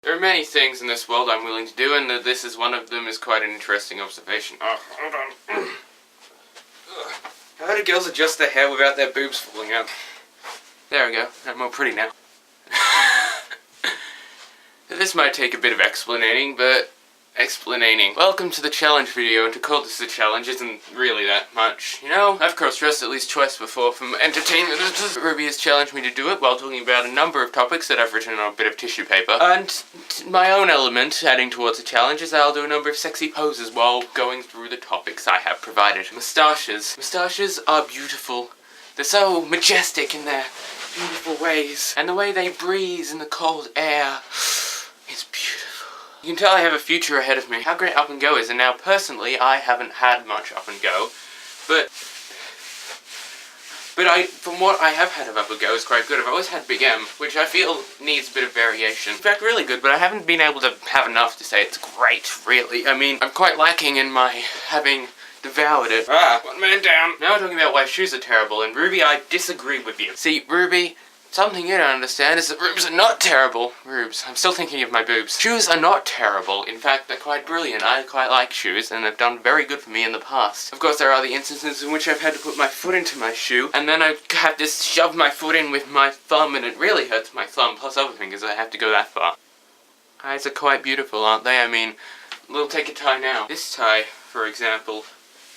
There are many things in this world I'm willing to do, and this is one of them is quite an interesting observation. Oh, hold on. How do girls adjust their hair without their boobs falling out? There we go. I'm more pretty now. This might take a bit of explaining, but explaining. Welcome to the challenge video, and to call this a challenge isn't really that much. You know, I've cross-dressed at least twice before from entertainment. Ruby has challenged me to do it while talking about a number of topics that I've written on a bit of tissue paper. And my own element, adding towards the challenge, is I'll do a number of sexy poses while going through the topics I have provided. Moustaches. Moustaches are beautiful. They're so majestic in their beautiful ways. And the way they breeze in the cold air is beautiful. You can tell I have a future ahead of me. How great up and go is, and now personally I haven't had much up and go, but from what I have had of up and go is quite good. I've always had Big M, which I feel needs a bit of variation. In fact, really good, but I haven't been able to have enough to say it's great, really. I mean, I'm quite lacking in my having devoured it. One man down. Now we're talking about why shoes are terrible, and Ruby, I disagree with you. See, Ruby, something you don't understand is that boobs are not terrible. Boobs. I'm still thinking of my boobs. Shoes are not terrible. In fact, they're quite brilliant. I quite like shoes, and they've done very good for me in the past. Of course, there are the instances in which I've had to put my foot into my shoe, and then I have to shove my foot in with my thumb, and it really hurts my thumb, plus other fingers. I have to go that far. Eyes are quite beautiful, aren't they? I mean, we'll take a tie now. This tie, for example,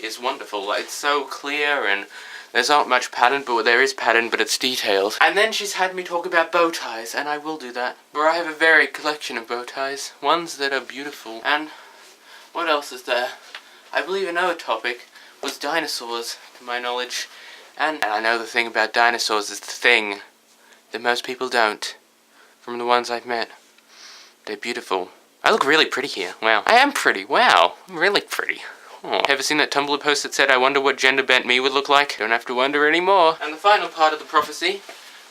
is wonderful. It's so clear, and there's not much pattern, but there is pattern, but it's detailed. And then she's had me talk about bow ties, and I will do that. For I have a varied collection of bow ties, ones that are beautiful. And what else is there? I believe another topic was dinosaurs, to my knowledge. And I know the thing about dinosaurs is the thing that most people don't, from the ones I've met. They're beautiful. I look really pretty here. Wow. I am pretty. Wow. I'm really pretty. Oh. Ever seen that Tumblr post that said, I wonder what gender-bent me would look like? Don't have to wonder anymore. And the final part of the prophecy,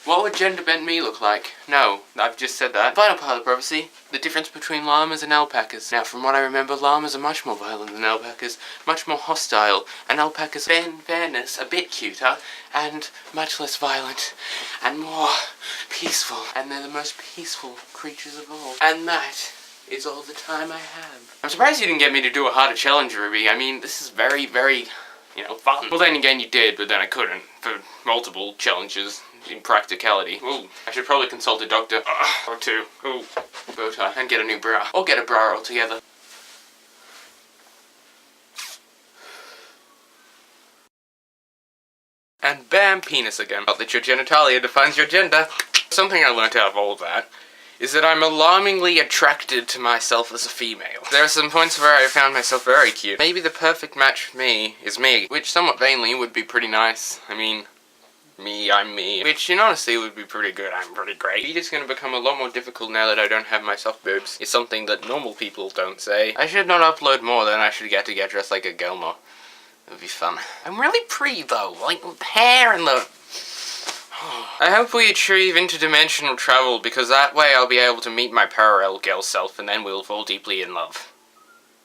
what would gender-bent me look like? No, I've just said that. Final part of the prophecy, the difference between llamas and alpacas. Now, from what I remember, llamas are much more violent than alpacas, much more hostile, and alpacas are, in fairness, a bit cuter, and much less violent, and more peaceful. And they're the most peaceful creatures of all. And that is all the time I have. I'm surprised you didn't get me to do a harder challenge, Ruby. I mean, this is very, very, fun. Well, then again, you did, but then I couldn't for multiple challenges in practicality. Ooh, I should probably consult a doctor. Or two. Ooh, bow tie. And get a new bra. Or get a bra altogether. And bam, penis again. Not that your genitalia defines your gender. Something I learnt out of all of that is that I'm alarmingly attracted to myself as a female. There are some points where I found myself very cute. Maybe the perfect match for me is me, which somewhat vainly would be pretty nice. I mean, I'm me. Which, in honesty, would be pretty good. I'm pretty great. Feet is going to become a lot more difficult now that I don't have my soft boobs. It's something that normal people don't say. I should not upload more, then I should get dressed like a girl more. It would be fun. I'm really pretty, though. Like, the hair and the... I hope we achieve interdimensional travel, because that way I'll be able to meet my parallel girl self, and then we'll fall deeply in love.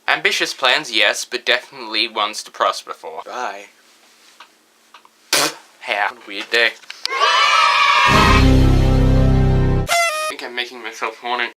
Ambitious plans, yes, but definitely ones to prosper for. Bye. Hair. What a weird day. I think I'm making myself horny.